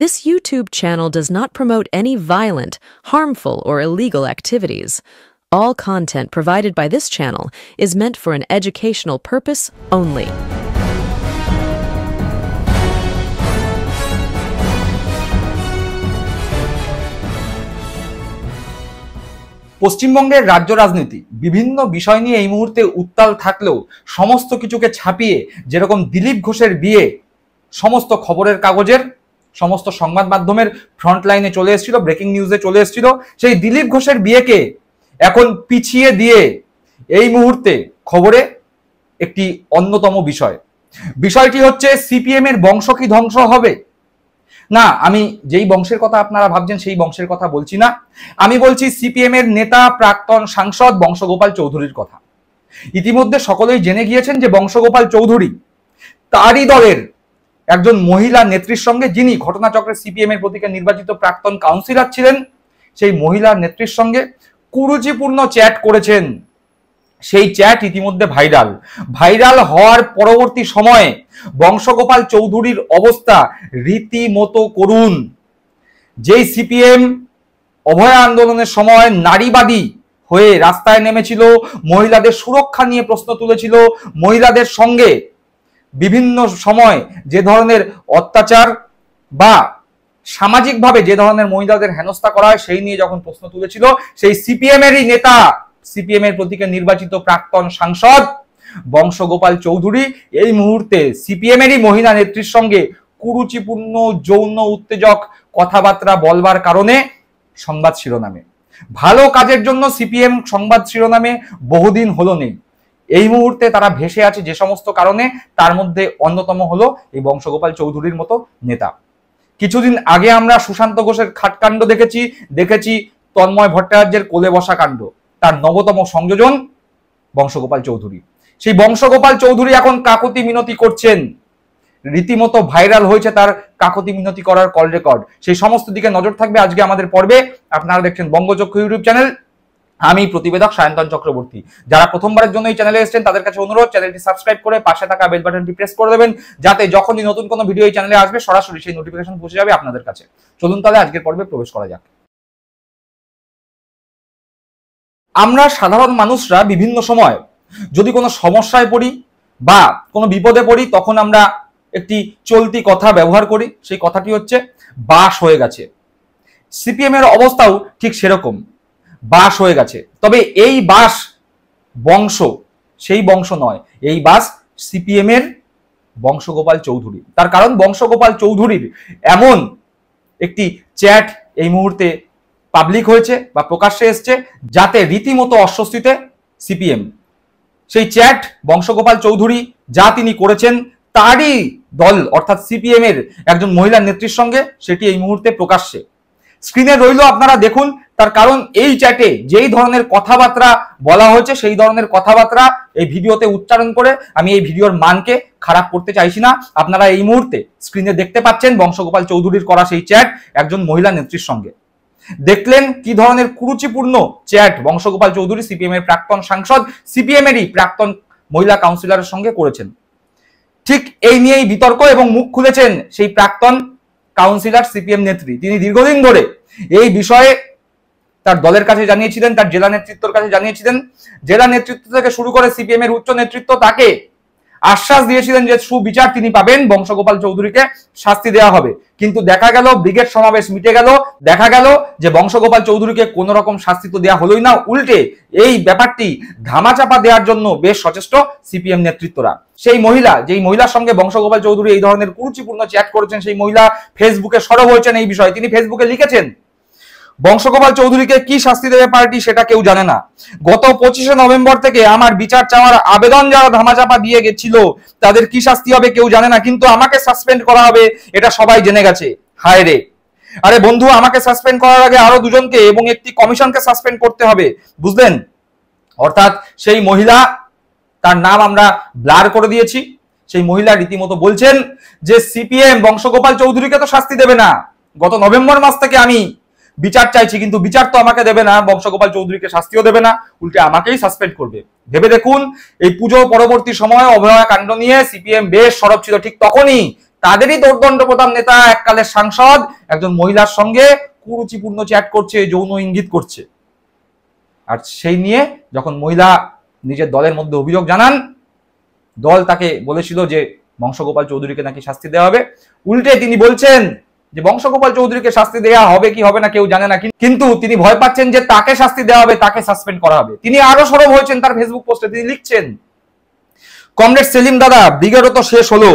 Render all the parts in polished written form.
This YouTube channel does not promote any violent, harmful, or illegal activities. All content provided by this channel is meant for an educational purpose only. পশ্চিমবঙ্গের রাজ্য রাজনীতি বিভিন্ন বিষয় নিয়ে এই মুহূর্তে উত্তাল থাকলেও সমস্ত কিছুকে ছাপিয়ে যেরকম দিলীপ ঘোষের বিয়ে সমস্ত খবরের কাগজের সমস্ত সংবাদ মাধ্যমের ফ্রন্ট লাইনে চলে এসেছিল, ব্রেকিং নিউজে চলে এসেছিল, সেই দিলীপ ঘোষের বিয়েকে এখন পিছিয়ে দিয়ে এই মুহূর্তে খবরে একটি অন্যতম বিষয়টি হচ্ছে সিপিএম এর বংশ কি ধ্বংস হবে? না, আমি যেই বংশের কথা আপনারা ভাবছেন সেই বংশের কথা বলছি না। আমি বলছি সিপিএম এর নেতা প্রাক্তন সাংসদ বংশগোপাল চৌধুরীর কথা। ইতিমধ্যে সকলেই জেনে গিয়েছেন যে বংশগোপাল চৌধুরী তারই দলের একজন মহিলা নেত্রীর সঙ্গে, যিনি ঘটনাচক্রে সিপিএম এর প্রতীকে নির্বাচিত প্রাক্তন কাউন্সিলর ছিলেন, সেই মহিলা নেত্রীর সঙ্গে কুরুচিপূর্ণ চ্যাট করেছেন। সেই চ্যাট ইতিমধ্যে ভাইরাল হওয়ার পরবর্তী সময়ে বংশগোপাল চৌধুরীর অবস্থা রীতিমতো করুণ। যেই সিপিএম অভয় আন্দোলনের সময় নারীবাদী হয়ে রাস্তায় নেমেছিল, মহিলাদের সুরক্ষা নিয়ে প্রশ্ন তুলেছিল, মহিলাদের সঙ্গে বিভিন্ন সময় যে ধরনের অত্যাচার বা সামাজিকভাবে যে ধরনের মহিলাদের হেনস্থা করা হয় সেই নিয়ে যখন প্রশ্ন তুলেছিল, সেই সিপিএম এরই নেতা, সিপিএম এর প্রতীকে নির্বাচিত প্রাক্তন সাংসদ বংশগোপাল চৌধুরী এই মুহূর্তে সিপিএম এরই মহিলা নেত্রীর সঙ্গে কুরুচিপূর্ণ যৌন উত্তেজক কথাবার্তা বলবার কারণে সংবাদ শিরোনামে, ভালো কাজের জন্য সিপিএম সংবাদ শিরোনামে বহুদিন হলো নেই। এই মুহূর্তে তারা ভেসে আছে যে সমস্ত কারণে, তার মধ্যে অন্যতম হলো এই বংশগোপাল চৌধুরীর মতো নেতা। কিছুদিন আগে আমরা সুশান্ত ঘোষের খাটকাণ্ড দেখেছি তন্ময় ভট্টাচার্যের কোলে বসা কাণ্ড, তার নবতম সংযোজন বংশগোপাল চৌধুরী। সেই বংশগোপাল চৌধুরী এখন কাকতি মিনতি করছেন, রীতিমতো ভাইরাল হয়েছে তার কাকতি মিনতি করার কল রেকর্ড। সেই সমস্ত দিকে নজর থাকবে আজকে আমাদের পর্বে। আপনারা দেখছেন বঙ্গচক্ষু ইউটিউব চ্যানেল, আমি প্রতিবেদক সায়ন্তন চক্রবর্তী। যারা প্রথমবারের জন্য এই চ্যানেলে এসেছেন তাদের কাছে অনুরোধ, চ্যানেলটি সাবস্ক্রাইব করে পাশে থাকা বেল বাটনটি প্রেস করে দেবেন, যাতে যখনই নতুন কোনো ভিডিও এই চ্যানেলে আসবে সরাসরি সেই নোটিফিকেশন পৌঁছে যাবে আপনাদের কাছে। চলুন তাহলে আজকের পর্বে প্রবেশ করা যাক। আমরা সাধারণ মানুষরা বিভিন্ন সময় যদি কোনো সমস্যায় পড়ি বা কোনো বিপদে পড়ি, তখন আমরা একটি চলতি কথা ব্যবহার করি, সেই কথাটি হচ্ছে বাস হয়ে গেছে। সিপিএম এর অবস্থাও ঠিক সেরকম, বাস হয়ে গেছে। তবে এই বাস বংশ সেই বংশ নয়, এই বাস সিপিএম এর বংশগোপাল চৌধুরী। তার কারণ বংশগোপাল চৌধুরীর এমন একটি চ্যাট এই মুহূর্তে পাবলিক হয়েছে বা প্রকাশ্যে এসছে, যাতে রীতিমতো অস্বস্তিতে সিপিএম। সেই চ্যাট বংশগোপাল চৌধুরী যা তিনি করেছেন তারই দল অর্থাৎ সিপিএম এর একজন মহিলা নেত্রীর সঙ্গে, সেটি এই মুহূর্তে প্রকাশ্যে স্ক্রিনে রইল, আপনারা দেখুন। তার কারণ এই চ্যাটে যেই ধরনের কথাবার্তা বলা হয়েছে সেই ধরনের কথাবার্তা এই ভিডিওতে উচ্চারণ করে আমি এই ভিডিওর মানকে খারাপ করতে চাইছি না। আপনারা এই মুহূর্তে স্ক্রিনে দেখতে পাচ্ছেন বংশগোপাল চৌধুরীর করা সেই চ্যাট একজন মহিলা নেত্রীর সঙ্গে। দেখলেন কি ধরনের কুরুচিপূর্ণ চ্যাট বংশগোপাল চৌধুরী সিপিএম এর প্রাক্তন সাংসদ, সিপিএম এরই প্রাক্তন মহিলা কাউন্সিলরের সঙ্গে করেছেন। ঠিক এই নিয়েই বিতর্ক এবং মুখ খুলেছেন সেই প্রাক্তন কাউন্সিলর সিপিএম নেত্রী। তিনি দীর্ঘদিন ধরে এই বিষয়ে তার দলের কাছে জানিয়েছিলেন, তার জেলা নেতৃত্বের কাছে জানিয়েছিলেন। জেলা নেতৃত্ব থেকে শুরু করে সিপিএম এর উচ্চ নেতৃত্ব তাকে আশ্বাস দিয়েছিলেন যে সুবিচার তিনি পাবেন, বংশগোপাল চৌধুরীকে শাস্তি দেওয়া হবে। কিন্তু দেখা গেল ব্রিগেড সমাবেশ মিটে গেল, দেখা গেল যে বংশগোপাল চৌধুরীকে কোন রকম শাস্তি তো দেওয়া হলোই না, উল্টে এই ব্যাপারটি ধামাচাপা দেওয়ার জন্য বেশ সচেষ্ট সিপিএম নেতৃত্বরা। সেই মহিলা, যেই মহিলার সঙ্গে বংশগোপাল চৌধুরী এই ধরনের কুরুচিপূর্ণ চ্যাট করেছেন, সেই মহিলা ফেসবুকে সরব হয়েছেন এই বিষয়ে। তিনি ফেসবুকে লিখেছেন, বংশগোপাল চৌধুরীকে কি শাস্তি দেবে পার্টি সেটা কেউ জানে না। গত 25শে নভেম্বর থেকে আমার বিচার চাওয়ার আবেদন যারা ধামাচাপা দিয়ে গেছিল তাদের কি শাস্তি হবে কেউ জানে না, কিন্তু আমাকে সাসপেন্ড করা হবে এটা সবাই জেনে গেছে। হায় রে, আরে বন্ধু, আমাকে সাসপেন্ড করার আগে আরো দুজনকে এবং একটি কমিশনকে সাসপেন্ড করতে হবে, বুঝলেন? অর্থাৎ সেই মহিলা, তার নাম আমরা ব্লার করে দিয়েছি, সেই মহিলা রীতিমতো বলছেন যে সিপিএম বংশগোপাল চৌধুরীকে তো শাস্তি দেবে না, গত নভেম্বর মাস থেকে আমি বিচার চাইছি, কিন্তু বিচার তো আমাকে দেবে না, বংশগোপাল চৌধুরীকে শাস্তিও দেবে না, উল্টে আমাকেই সাসপেন্ড করবে। ভেবে দেখুন, এই পুজো পরবর্তী সময়ে অভয়া কাণ্ড নিয়ে সিপিএম বেশ সরব ছিল। ঠিক তখনই তাদেরই দোর্দণ্ড প্রধান নেতা, এককালের সাংসদ একজন মহিলার সঙ্গে কুরুচিপূর্ণ চ্যাট করছে, যৌন ইঙ্গিত করছে। আর সেই নিয়ে যখন মহিলা নিজের দলের মধ্যে অভিযোগ জানান, দল তাকে বলেছিল যে বংশগোপাল চৌধুরীকে নাকি শাস্তি দেওয়া হবে। উল্টে তিনি বলছেন যে বংশগোপাল চৌধুরীকে শাস্তি দেওয়া হবে কি হবে না কেউ জানে না, কিন্তু তিনি ভয় পাচ্ছেন যে তাকে শাস্তি দেওয়া হবে, তাকে সাসপেন্ড করা হবে। তিনি আরো সরব হয়েছেন তার ফেসবুক পোস্টে। তিনি লিখছেন, কমরেড সেলিম দাদা, ব্রিগেডও তো শেষ হলো,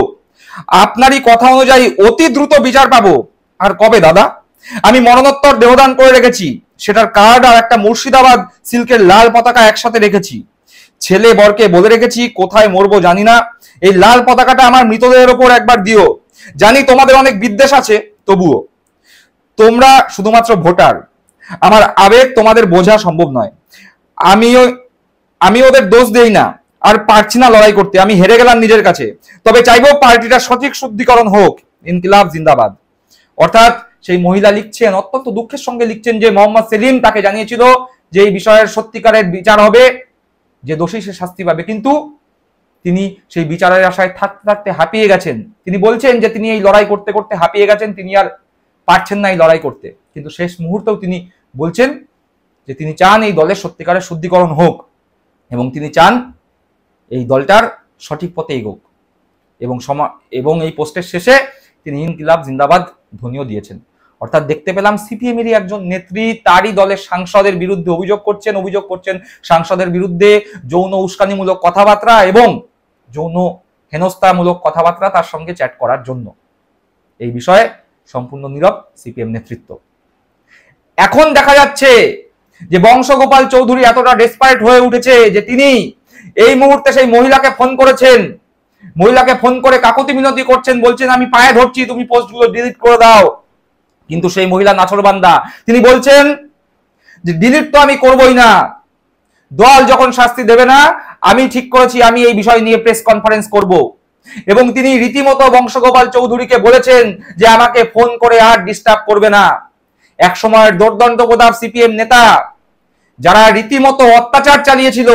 আপনারই কথা অনুযায়ী অতি দ্রুত বিচার পাবো। আর কবে দাদা? আমি মরণোত্তর দেহদান করে রেখেছি, সেটার কার্ড আর একটা মুর্শিদাবাদ সিল্কের লাল পতাকা একসাথে রেখেছি। ছেলে বরকে বলে রেখেছি, কোথায় মরবো জানি না, এই লাল পতাকাটা আমার মৃতদেহের ওপর একবার দিও। জানি তোমাদের অনেক বিদ্বেষ আছে, তবুও তোমরা শুধুমাত্র ভোটার, আমার আবেগ তোমাদের বোঝা সম্ভব নয়। আমি ওদের দোষ দেই না, আর পারছি না লড়াই করতে, আমি হেরে গেলাম নিজের কাছে। তবে চাইবো পার্টিটা সঠিক শুদ্ধিকরণ হোক, ইনকিলাব জিন্দাবাদ। অর্থাৎ সেই মহিলা লিখছেন, অত্যন্ত দুঃখের সঙ্গে লিখছেন যে মোহাম্মদ সেলিম তাকে জানিয়েছিল যে এই বিষয়ের সত্যিকারের বিচার হবে, যে দোষী সে শাস্তি পাবে, কিন্তু তিনি সেই বিচারের আশায় থাকতে থাকতে হাঁপিয়ে গেছেন। তিনি বলছেন যে তিনি এই লড়াই করতে করতে হাঁপিয়ে গেছেন, তিনি আর পারছেন না এই লড়াই করতে। কিন্তু শেষ মুহূর্তেও তিনি বলছেন যে তিনি চান এই দলের সত্যিকারের শুদ্ধিকরণ হোক, এবং তিনি চান এই দলটার সঠিক পথে এগোক। এবং এই পোস্টের শেষে তিনি ইনকিলাব জিন্দাবাদ ধ্বনিও দিয়েছেন। অর্থাৎ দেখতে পেলাম সিপিএমেরই একজন নেত্রী তারই দলের সাংসদের বিরুদ্ধে অভিযোগ করছেন সাংসদের বিরুদ্ধে যৌন উস্কানিমূলক কথাবার্তা এবং যৌন হেনস্থামূলক কথাবার্তা তার সঙ্গে চ্যাট করার জন্য। এই বিষয়ে সম্পূর্ণ নীরব সিপিএম নেতৃত্ব। এখন দেখা যাচ্ছে যে বংশগোপাল চৌধুরী এতটা ডেসপারেট হয়ে উঠেছে যে তিনি এই মুহূর্তে সেই মহিলাকে ফোন করেছেন, মহিলাকে ফোন করে কাকুতি মিনতি করছেন, বলছেন আমি পায়ে ধরছি, তুমি পোস্টগুলো ডিলিট করে দাও। কিন্তু সেই মহিলা নাছোড়বান্দা, তিনি বলছেন যে ডিলিট তো আমি করবই না, দল যখন শাস্তি দেবে না, আমি ঠিক করেছি আমি এই বিষয় নিয়ে প্রেস কনফারেন্স করব। এবং তিনি রীতিমতো বংশগোপাল চৌধুরীকে বলেছেন যে আমাকে ফোন করে আর ডিস্টার্ব করবে না। এক সময়ের দোর্দণ্ড প্রতাপ সিপিএম নেতা যারা রীতিমতো অত্যাচার চালিয়েছিল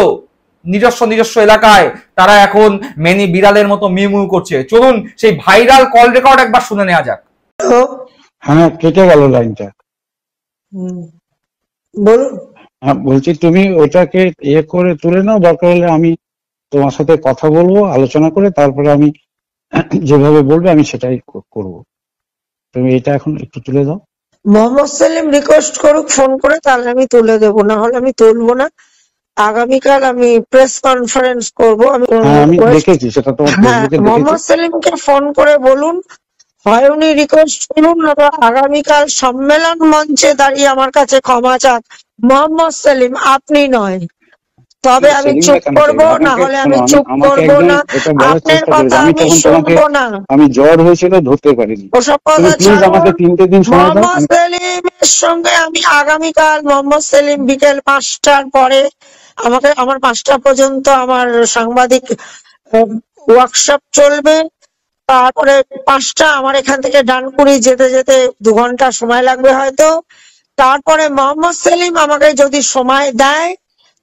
নিজস্ব এলাকায়, তারা এখন মেনি বিড়ালের মতো মিউ করছে। চলুন সেই ভাইরাল কল রেকর্ড একবার শুনে নেওয়া যাক। হ্যাঁ, কেটে গেল লাইনটা। বলুন। হ্যাঁ, বলছি তুমি ওটাকে করে তুলে নাও, দরকার হলে আমি তোমার সাথে কথা বলবো, আলোচনা করে তারপরে আমি যেভাবে বলবে আমি সেটাই করব। তুমি এটা এখন একটু তুলে দাও। মোহাম্মদ সেলিম রিকোয়েস্ট করুক ফোন করে, তাহলে আমি তুলে দেবো, না হলে আমি তুলবো না। আগামীকাল আমি প্রেস কনফারেন্স করবো। আমি দেখেছি সেটা তোমার ফেসবুকে দেখেছি। মোহাম্মদ সেলিমকে ফোন করে বলুন, হয় উনি রিকোয়েস্ট করুন, না আগামীকাল সম্মেলন মঞ্চে দাঁড়িয়ে আমার কাছে ক্ষমা চান। মোহাম্মদ সেলিম আপনি নয়, তবে আমি চুপ করবো, না হলে আমি চুপ করবো না। আপনার কথা আমি শুনবো না। আমি জ্বর হয়েছিল, ধরতে পারিনি। ওসব কথা আমাকে 3টে দিন সময় দাও। মোহাম্মদ সেলিমের সঙ্গে আমি আগামীকাল, মোহাম্মদ সেলিম বিকেল 5টার পরে আমাকে, আমার 5টা পর্যন্ত আমার সাংবাদিক ওয়ার্কশপ চলবে। তারপরে 5টা আমার এখান থেকে ডানকুনি যেতে যেতে 2 ঘন্টা সময় লাগবে হয়তো। তারপরে মোহাম্মদ সেলিম আমাকে যদি সময় দেয়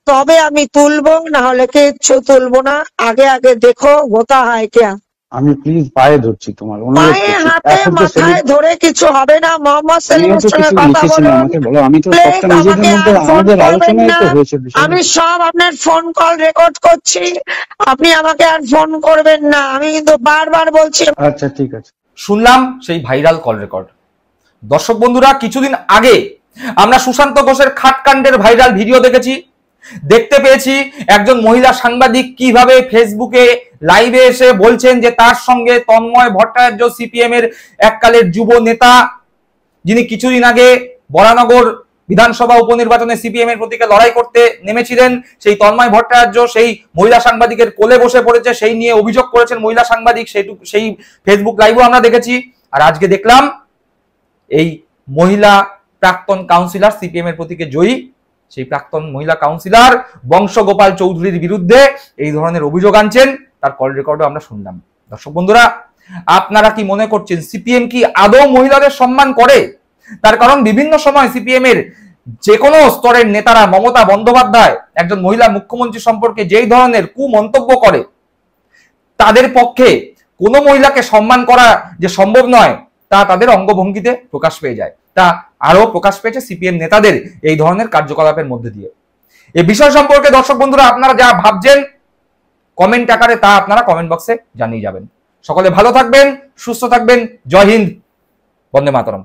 তবে আমি তুলবো, না হলে কিচ্ছু তুলবো না। আগে দেখো হোতা হয় কে। আমি প্লিজ পায়ে ধরছি, তোমার পায়ে হাতে মাথায় ধরে কিছু হবে না। মোহাম্মদ সেলিমের সঙ্গে কথা বলুন। আমি তো সবটা নিজেদের মধ্যে আমাদের আলোচনায় তো হয়েছে। আমি সব আপনার ফোন কল রেকর্ড করছি, আপনি আমাকে আর ফোন করবেন না, আমি কিন্তু বারবার বলছি। আচ্ছা ঠিক আছে। শুনলাম সেই ভাইরাল কল রেকর্ড। দর্শক বন্ধুরা, কিছুদিন আগে আমরা সুশান্ত ঘোষের খাটকাণ্ডের ভাইরাল ভিডিও দেখতে পেয়েছি একজন মহিলা সাংবাদিক কিভাবে ফেসবুকে লাইভে এসে বলছেন যে তার সঙ্গে তন্ময় ভট্টাচার্য, সিপিএম এর এককালের যুব নেতা, যিনি কিছুদিন আগে বরানগর বিধানসভা উপনির্বাচনে সিপিএম এর প্রতীকে লড়াই করতে নেমেছিলেন, সেই তন্ময় ভট্টাচার্য সেই মহিলা সাংবাদিকের কোলে বসে পড়েছে, সেই নিয়ে অভিযোগ করেছেন মহিলা সাংবাদিক। সেই ফেসবুক লাইভও আমরা দেখেছি। আর আজকে দেখলাম এই মহিলা প্রাক্তন কাউন্সিলর, সিপিএম এর প্রতীকে জয়ী সেই প্রাক্তন মহিলা কাউন্সিলর বংশগোপাল চৌধুরীর বিরুদ্ধে এই ধরনের অভিযোগ আনছেন। তার কল রেকর্ডও আমরা শুনলাম। দর্শক বন্ধুরা, আপনারা কি মনে করছেন সিপিএম কি আদৌ মহিলাদের সম্মান করে? তার কারণ বিভিন্ন সময় সিপিএম এর যে কোনো স্তরের নেতারা, মমতা বন্দ্যোপাধ্যায় একজন মহিলা মুখ্যমন্ত্রী সম্পর্কে যেই ধরনের কুমন্তব্য করে, তাদের পক্ষে কোনো মহিলাকে সম্মান করা যে সম্ভব নয় তা তাদের অঙ্গভঙ্গিতে প্রকাশ পেয়ে যায়। তা আরো প্রকাশ পেয়েছে সিপিএম নেতাদের এই ধরনের কার্যকলাপের মধ্যে দিয়ে। এই বিষয় সম্পর্কে দর্শক বন্ধুরা আপনারা যা ভাবছেন কমেন্ট আকারে তা আপনারা কমেন্ট বক্সে জানিয়ে যাবেন। সকলে ভালো থাকবেন, সুস্থ থাকবেন। জয় হিন্দ, বন্দে মাতরম।